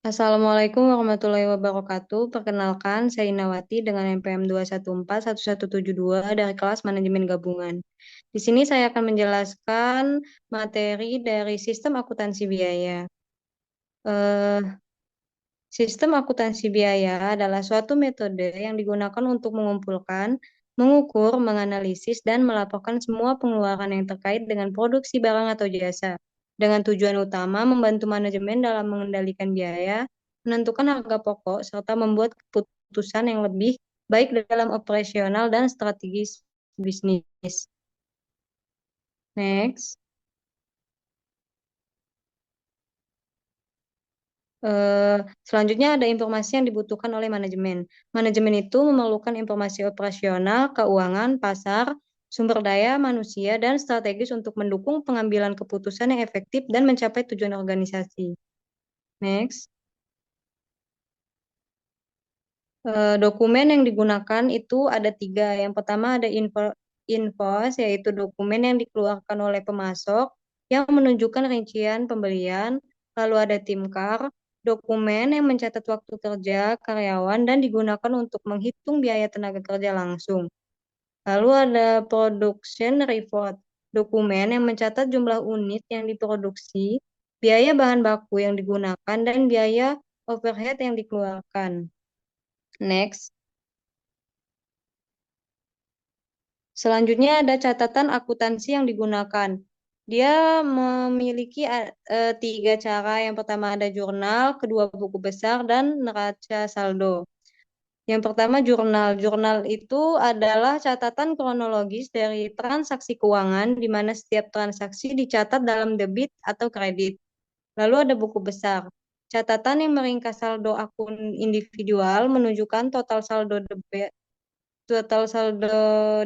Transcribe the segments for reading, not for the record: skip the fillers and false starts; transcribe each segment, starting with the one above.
Assalamualaikum warahmatullahi wabarakatuh. Perkenalkan, saya Inawati dengan NPM 2141172 dari kelas Manajemen Gabungan. Di sini saya akan menjelaskan materi dari sistem akuntansi biaya. Eh, Sistem akuntansi biaya adalah suatu metode yang digunakan untuk mengumpulkan, mengukur, menganalisis, dan melaporkan semua pengeluaran yang terkait dengan produksi barang atau jasa, dengan tujuan utama membantu manajemen dalam mengendalikan biaya, menentukan harga pokok, serta membuat keputusan yang lebih baik dalam operasional dan strategis bisnis. Next. Selanjutnya ada informasi yang dibutuhkan oleh manajemen. Manajemen itu memerlukan informasi operasional, keuangan, pasar, sumber daya manusia, dan strategis untuk mendukung pengambilan keputusan yang efektif dan mencapai tujuan organisasi. Next. Dokumen yang digunakan itu ada tiga. Yang pertama ada invoice, yaitu dokumen yang dikeluarkan oleh pemasok yang menunjukkan rincian pembelian. Lalu ada timkar, dokumen yang mencatat waktu kerja karyawan dan digunakan untuk menghitung biaya tenaga kerja langsung. Lalu ada production report, dokumen yang mencatat jumlah unit yang diproduksi, biaya bahan baku yang digunakan, dan biaya overhead yang dikeluarkan. Next. Selanjutnya ada catatan akuntansi yang digunakan. Dia memiliki tiga cara. Yang pertama ada jurnal, kedua buku besar, dan neraca saldo. Yang pertama jurnal. Jurnal itu adalah catatan kronologis dari transaksi keuangan di mana setiap transaksi dicatat dalam debit atau kredit. Lalu ada buku besar. Catatan yang meringkas saldo akun individual menunjukkan total saldo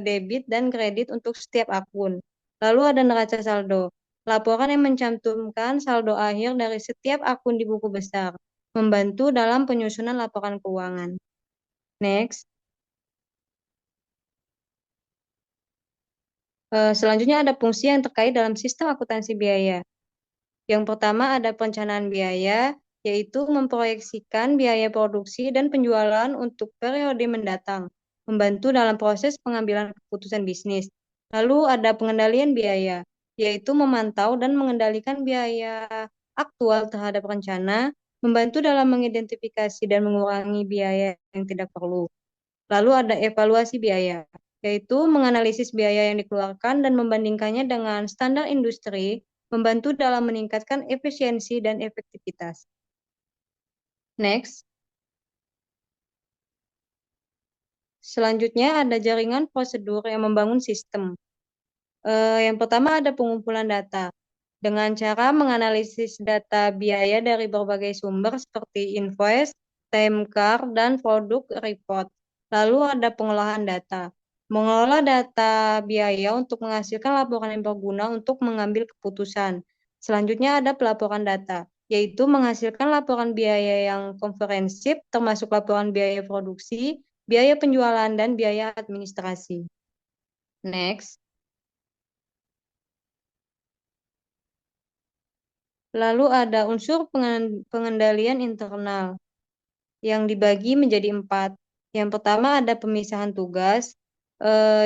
debit dan kredit untuk setiap akun. Lalu ada neraca saldo, laporan yang mencantumkan saldo akhir dari setiap akun di buku besar, membantu dalam penyusunan laporan keuangan. Next. Selanjutnya ada fungsi yang terkait dalam sistem akuntansi biaya. Yang pertama ada perencanaan biaya, yaitu memproyeksikan biaya produksi dan penjualan untuk periode mendatang, membantu dalam proses pengambilan keputusan bisnis. Lalu ada pengendalian biaya, yaitu memantau dan mengendalikan biaya aktual terhadap rencana, membantu dalam mengidentifikasi dan mengurangi biaya yang tidak perlu. Lalu ada evaluasi biaya, yaitu menganalisis biaya yang dikeluarkan dan membandingkannya dengan standar industri, membantu dalam meningkatkan efisiensi dan efektivitas. Next. Selanjutnya ada jaringan prosedur yang membangun sistem. Yang pertama ada pengumpulan data. Dengan cara menganalisis data biaya dari berbagai sumber seperti invoice, time card, dan produk report. Lalu ada pengolahan data. Mengelola data biaya untuk menghasilkan laporan yang berguna untuk mengambil keputusan. Selanjutnya ada pelaporan data, yaitu menghasilkan laporan biaya yang komprehensif, termasuk laporan biaya produksi, biaya penjualan, dan biaya administrasi. Next. Lalu ada unsur pengendalian internal yang dibagi menjadi 4. Yang pertama ada pemisahan tugas.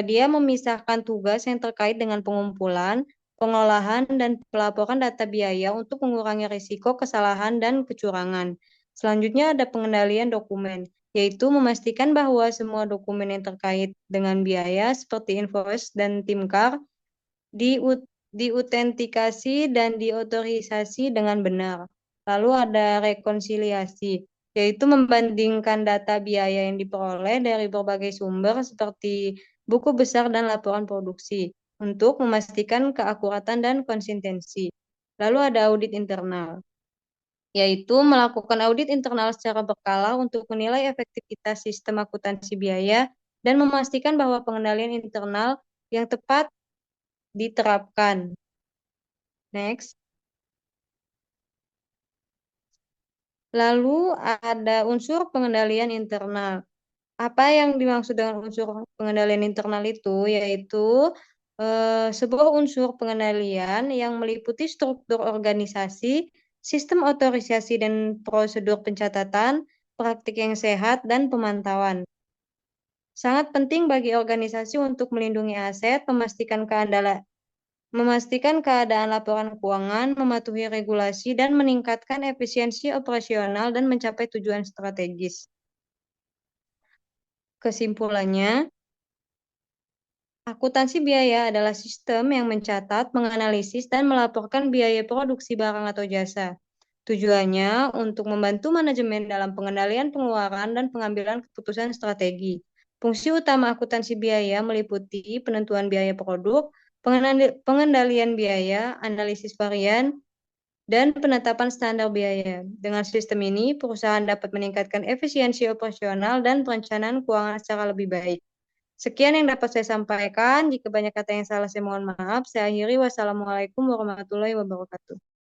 Dia memisahkan tugas yang terkait dengan pengumpulan, pengolahan, dan pelaporan data biaya untuk mengurangi risiko kesalahan dan kecurangan. Selanjutnya ada pengendalian dokumen, yaitu memastikan bahwa semua dokumen yang terkait dengan biaya seperti invoice dan timkar diautentikasi dan diotorisasi dengan benar. Lalu ada rekonsiliasi, yaitu membandingkan data biaya yang diperoleh dari berbagai sumber seperti buku besar dan laporan produksi untuk memastikan keakuratan dan konsistensi. Lalu ada audit internal, yaitu melakukan audit internal secara berkala untuk menilai efektivitas sistem akuntansi biaya dan memastikan bahwa pengendalian internal yang tepat diterapkan. Next. Lalu ada unsur pengendalian internal. Apa yang dimaksud dengan unsur pengendalian internal itu? Yaitu sebuah unsur pengendalian yang meliputi struktur organisasi, sistem otorisasi dan prosedur pencatatan, praktik yang sehat, dan pemantauan. Sangat penting bagi organisasi untuk melindungi aset, memastikan keadaan laporan keuangan, mematuhi regulasi, dan meningkatkan efisiensi operasional dan mencapai tujuan strategis. Kesimpulannya, akuntansi biaya adalah sistem yang mencatat, menganalisis, dan melaporkan biaya produksi barang atau jasa. Tujuannya untuk membantu manajemen dalam pengendalian pengeluaran dan pengambilan keputusan strategi. Fungsi utama akuntansi biaya meliputi penentuan biaya produk, pengendalian biaya, analisis varian, dan penetapan standar biaya. Dengan sistem ini, perusahaan dapat meningkatkan efisiensi operasional dan perencanaan keuangan secara lebih baik. Sekian yang dapat saya sampaikan. Jika banyak kata yang salah, saya mohon maaf. Saya akhiri. Wassalamualaikum warahmatullahi wabarakatuh.